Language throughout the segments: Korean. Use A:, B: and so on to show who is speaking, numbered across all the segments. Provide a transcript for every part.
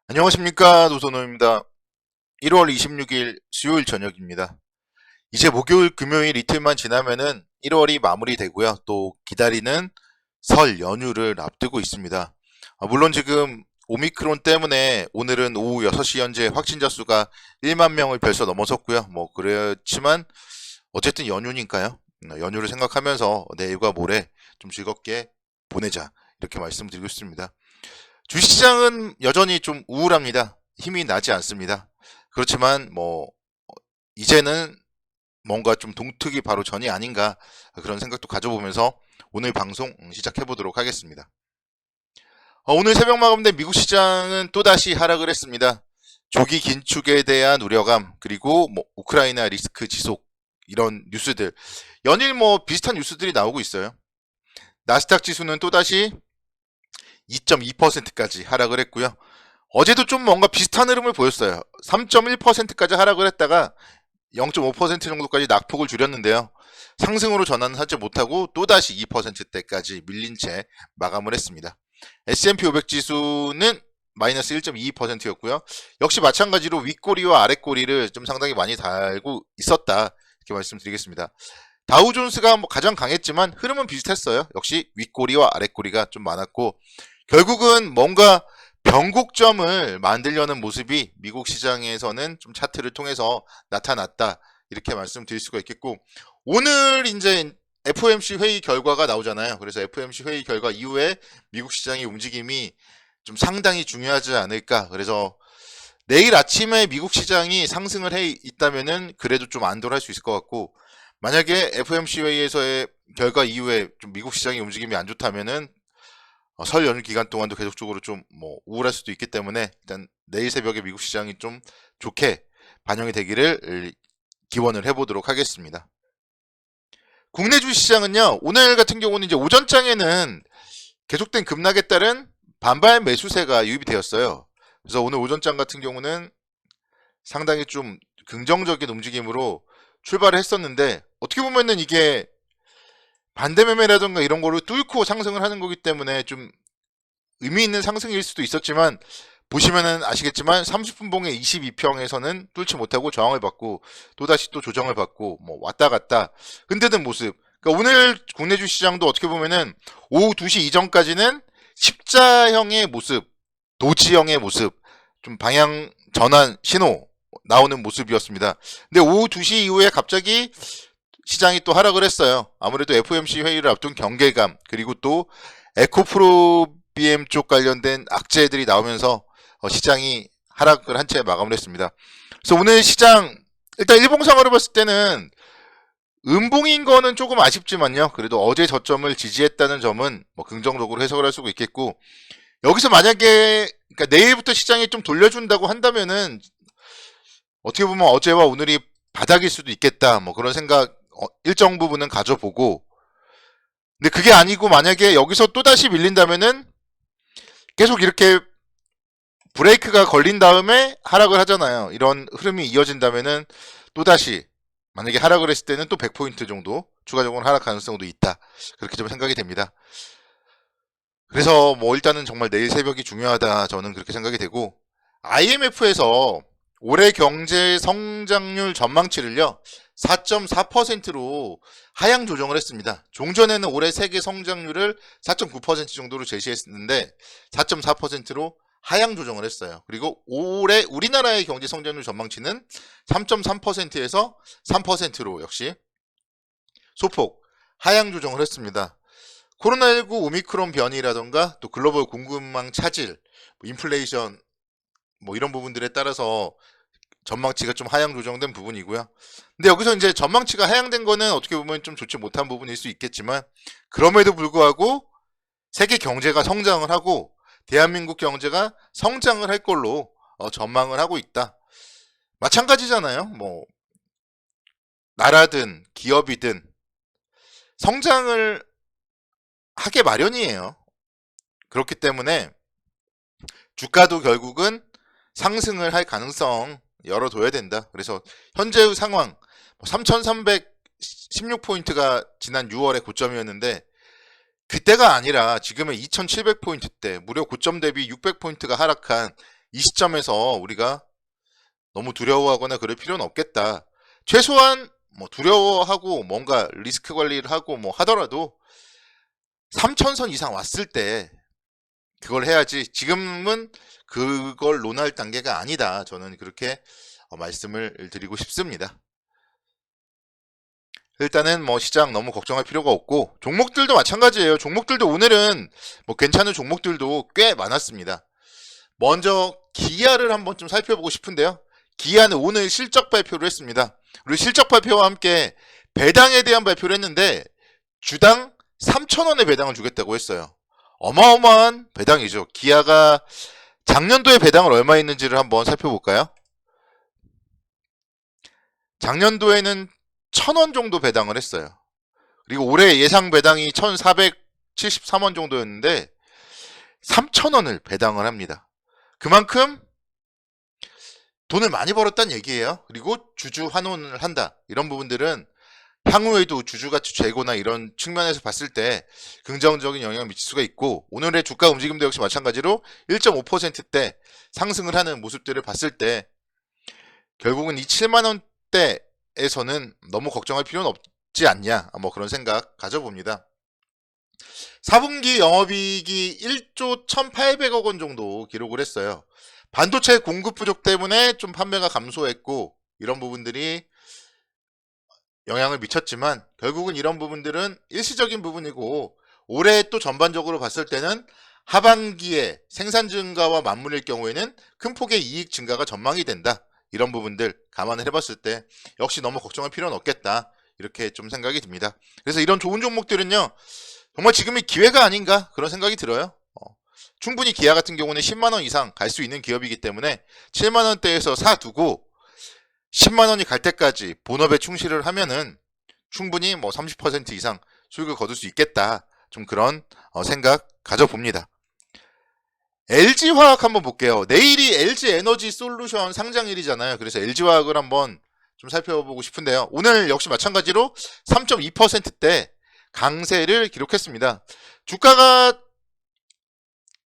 A: 안녕하십니까, 노선호입니다. 1월 26일 수요일 저녁입니다. 이제 목요일, 금요일 이틀만 지나면은 1월이 마무리되고요. 또 기다리는 설 연휴를 앞두고 있습니다. 물론 지금 오미크론 때문에 오늘은 오후 6시 현재 확진자 수가 1만 명을 벌써 넘어섰고요. 그렇지만 어쨌든 연휴니까요. 연휴를 생각하면서 내일과 모레 좀 즐겁게 보내자, 이렇게 말씀드리고 싶습니다. 주식시장은 여전히 좀 우울합니다. 힘이 나지 않습니다. 그렇지만 이제는 뭔가 좀 동특이 바로 전이 아닌가, 그런 생각도 가져보면서 오늘 방송 시작해 보도록 하겠습니다. 오늘 새벽 마감된 미국 시장은 또다시 하락을 했습니다. 조기 긴축에 대한 우려감, 그리고 우크라이나 리스크 지속, 이런 뉴스들, 연일 비슷한 뉴스들이 나오고 있어요. 나스닥 지수는 또다시 2.2%까지 하락을 했고요. 어제도 좀 뭔가 비슷한 흐름을 보였어요. 3.1%까지 하락을 했다가 0.5% 정도까지 낙폭을 줄였는데요. 상승으로 전환은 하지 못하고 또다시 2%대까지 밀린 채 마감을 했습니다. S&P 500 지수는 마이너스 1.22%였고요. 역시 마찬가지로 윗꼬리와 아랫꼬리를 좀 상당히 많이 달고 있었다, 이렇게 말씀드리겠습니다. 다우존스가 가장 강했지만 흐름은 비슷했어요. 역시 윗꼬리와 아랫꼬리가 좀 많았고, 결국은 뭔가 변곡점을 만들려는 모습이 미국 시장에서는 좀 차트를 통해서 나타났다, 이렇게 말씀드릴 수가 있겠고, 오늘 이제 FOMC 회의 결과가 나오잖아요. 그래서 FOMC 회의 결과 이후에 미국 시장의 움직임이 좀 상당히 중요하지 않을까. 그래서 내일 아침에 미국 시장이 상승을 해 있다면은 그래도 좀 안도할 수 있을 것 같고, 만약에 FOMC 회의에서의 결과 이후에 좀 미국 시장의 움직임이 안 좋다면은 설 연휴 기간 동안도 계속적으로 좀 우울할 수도 있기 때문에 일단 내일 새벽에 미국 시장이 좀 좋게 반영이 되기를 기원을 해보도록 하겠습니다. 국내 주시장은요, 오늘 같은 경우는 이제 오전장에는 계속된 급락에 따른 반발 매수세가 유입이 되었어요. 그래서 오늘 오전장 같은 경우는 상당히 좀 긍정적인 움직임으로 출발을 했었는데, 어떻게 보면은 이게 반대매매라든가 이런 거를 뚫고 상승을 하는 거기 때문에 좀 의미 있는 상승일 수도 있었지만, 보시면은 아시겠지만 30분 봉의 22평에서는 뚫지 못하고 저항을 받고 또다시 또 조정을 받고 왔다 갔다 흔드는 모습. 그러니까 오늘 국내 주시장도 어떻게 보면은 오후 2시 이전까지는 십자형의 모습, 도지형의 모습, 좀 방향 전환 신호 나오는 모습이었습니다. 근데 오후 2시 이후에 갑자기 시장이 또 하락을 했어요. 아무래도 FOMC 회의를 앞둔 경계감, 그리고 또 에코프로비엠 쪽 관련된 악재들이 나오면서 시장이 하락을 한 채 마감을 했습니다. 그래서 오늘 시장 일단 일봉상으로 봤을 때는 음봉인 거는 조금 아쉽지만요. 그래도 어제 저점을 지지했다는 점은 긍정적으로 해석을 할 수가 있겠고, 여기서 만약에 그러니까 내일부터 시장이 좀 돌려준다고 한다면은 어떻게 보면 어제와 오늘이 바닥일 수도 있겠다, 그런 생각 일정 부분은 가져보고, 근데 그게 아니고 만약에 여기서 또다시 밀린다면은 계속 이렇게 브레이크가 걸린 다음에 하락을 하잖아요. 이런 흐름이 이어진다면은 또다시 만약에 하락을 했을 때는 또 100포인트 정도 추가적으로 하락 가능성도 있다, 그렇게 좀 생각이 됩니다. 그래서 일단은 정말 내일 새벽이 중요하다, 저는 그렇게 생각이 되고, IMF에서 올해 경제 성장률 전망치를요 4.4%로 하향 조정을 했습니다. 종전에는 올해 세계 성장률을 4.9% 정도로 제시했는데 4.4%로 하향 조정을 했어요. 그리고 올해 우리나라의 경제 성장률 전망치는 3.3%에서 3%로 역시 소폭 하향 조정을 했습니다. 코로나19 오미크론 변이라던가 또 글로벌 공급망 차질, 인플레이션 이런 부분들에 따라서 전망치가 좀 하향 조정된 부분이고요. 근데 여기서 이제 전망치가 하향된 거는 어떻게 보면 좀 좋지 못한 부분일 수 있겠지만, 그럼에도 불구하고 세계 경제가 성장을 하고 대한민국 경제가 성장을 할 걸로 전망을 하고 있다. 마찬가지잖아요. 나라든 기업이든 성장을 하게 마련이에요. 그렇기 때문에 주가도 결국은 상승을 할 가능성 열어둬야 된다. 그래서 현재의 상황 3,316포인트가 지난 6월의 고점이었는데, 그때가 아니라 지금의 2,700포인트대, 무려 고점 대비 600포인트가 하락한 이 시점에서 우리가 너무 두려워하거나 그럴 필요는 없겠다. 최소한 뭐 두려워하고 뭔가 리스크 관리를 하고 뭐 하더라도 3,000선 이상 왔을 때 그걸 해야지 지금은 그걸 논할 단계가 아니다. 저는 그렇게 말씀을 드리고 싶습니다. 일단은 뭐 시장 너무 걱정할 필요가 없고 종목들도 마찬가지예요. 종목들도 오늘은 뭐 괜찮은 종목들도 꽤 많았습니다. 먼저 기아를 한번 좀 살펴보고 싶은데요. 기아는 오늘 실적 발표를 했습니다. 그리고 실적 발표와 함께 배당에 대한 발표를 했는데 주당 3,000원의 배당을 주겠다고 했어요. 어마어마한 배당이죠. 기아가 작년도에 배당을 얼마 했는지를 한번 살펴볼까요? 작년도에는 1,000원 정도 배당을 했어요. 그리고 올해 예상 배당이 1,473원 정도였는데 3,000원을 배당을 합니다. 그만큼 돈을 많이 벌었다는 얘기예요. 그리고 주주 환원을 한다. 이런 부분들은 향후에도 주주가치 재고나 이런 측면에서 봤을 때 긍정적인 영향을 미칠 수가 있고 오늘의 주가 움직임도 역시 마찬가지로 1.5%대 상승을 하는 모습들을 봤을 때 결국은 이 7만원대에서는 너무 걱정할 필요는 없지 않냐 뭐 그런 생각 가져봅니다. 4분기 영업이익이 1조 1,800억 원 정도 기록을 했어요. 반도체 공급 부족 때문에 좀 판매가 감소했고 이런 부분들이 영향을 미쳤지만 결국은 이런 부분들은 일시적인 부분이고 올해 또 전반적으로 봤을 때는 하반기에 생산 증가와 맞물릴 경우에는 큰 폭의 이익 증가가 전망이 된다. 이런 부분들 감안을 해봤을 때 역시 너무 걱정할 필요는 없겠다. 이렇게 좀 생각이 듭니다. 그래서 이런 좋은 종목들은요. 정말 지금이 기회가 아닌가 그런 생각이 들어요. 충분히 기아 같은 경우는 10만원 이상 갈 수 있는 기업이기 때문에 7만원대에서 사두고 10만원이 갈 때까지 본업에 충실을 하면은 충분히 뭐 30% 이상 수익을 거둘 수 있겠다. 좀 그런 생각 가져봅니다. LG화학 한번 볼게요. 내일이 LG에너지 솔루션 상장일이잖아요. 그래서 LG화학을 한번 좀 살펴보고 싶은데요. 오늘 역시 마찬가지로 3.2%대 강세를 기록했습니다. 주가가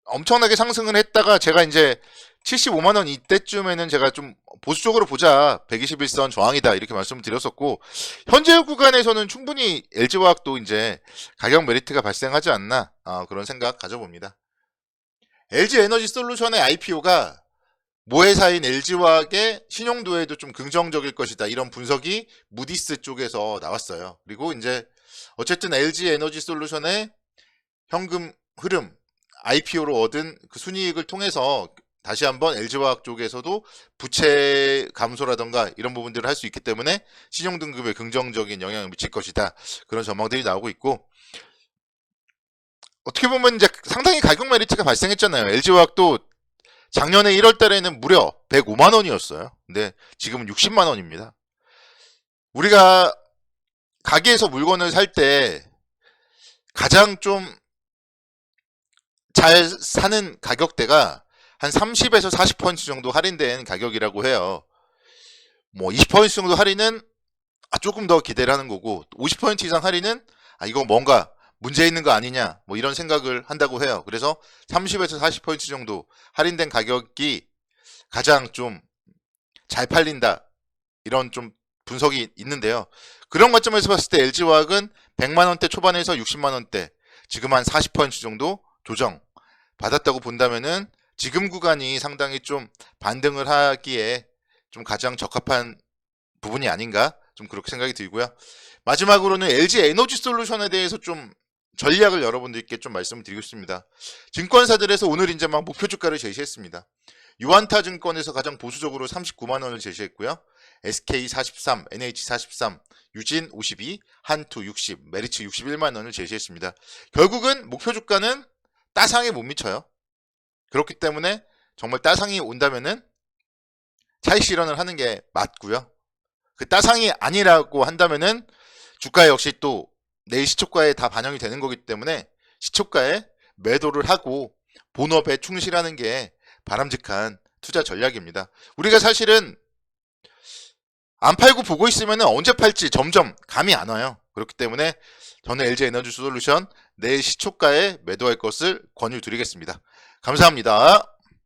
A: 엄청나게 상승을 했다가 제가 이제 75만원 이때쯤에는 제가 좀 보수적으로 보자 121선 저항이다 이렇게 말씀을 드렸었고 현재 구간에서는 충분히 LG화학도 이제 가격 메리트가 발생하지 않나 그런 생각 가져봅니다. LG에너지솔루션의 IPO가 모회사인 LG화학의 신용도에도 좀 긍정적일 것이다 이런 분석이 무디스 쪽에서 나왔어요. 그리고 이제 어쨌든 LG에너지솔루션의 현금 흐름 IPO로 얻은 그 순이익을 통해서 다시 한번 LG화학 쪽에서도 부채 감소라던가 이런 부분들을 할 수 있기 때문에 신용등급에 긍정적인 영향을 미칠 것이다. 그런 전망들이 나오고 있고 어떻게 보면 이제 상당히 가격 메리트가 발생했잖아요. LG화학도 작년에 1월 달에는 무려 105만 원이었어요. 근데 지금은 60만 원입니다. 우리가 가게에서 물건을 살 때 가장 좀 잘 사는 가격대가 한 30에서 40% 정도 할인된 가격이라고 해요. 뭐 20% 정도 할인은 조금 더 기대를 하는 거고 50% 이상 할인은 이거 뭔가 문제 있는 거 아니냐 뭐 이런 생각을 한다고 해요. 그래서 30에서 40% 정도 할인된 가격이 가장 좀 잘 팔린다 이런 좀 분석이 있는데요. 그런 관점에서 봤을 때 LG화학은 100만원대 초반에서 60만원대 지금 한 40% 정도 조정 받았다고 본다면은 지금 구간이 상당히 좀 반등을 하기에 좀 가장 적합한 부분이 아닌가 좀 그렇게 생각이 들고요. 마지막으로는 LG에너지솔루션에 대해서 좀 전략을 여러분들께 좀 말씀을 드리고 싶습니다. 증권사들에서 오늘 이제 막 목표 주가를 제시했습니다. 유안타 증권에서 가장 보수적으로 39만 원을 제시했고요. SK 43, NH 43, 유진 52, 한투 60, 메리츠 61만 원을 제시했습니다. 결국은 목표 주가는 따상에 못 미쳐요. 그렇기 때문에 정말 따상이 온다면은 차익 실현을 하는 게 맞고요. 그 따상이 아니라고 한다면은 주가 역시 또 내일 시초가에 다 반영이 되는 거기 때문에 시초가에 매도를 하고 본업에 충실하는 게 바람직한 투자 전략입니다. 우리가 사실은 안 팔고 보고 있으면 언제 팔지 점점 감이 안 와요. 그렇기 때문에 저는 LG에너지솔루션 내일 시초가에 매도할 것을 권유드리겠습니다. 감사합니다.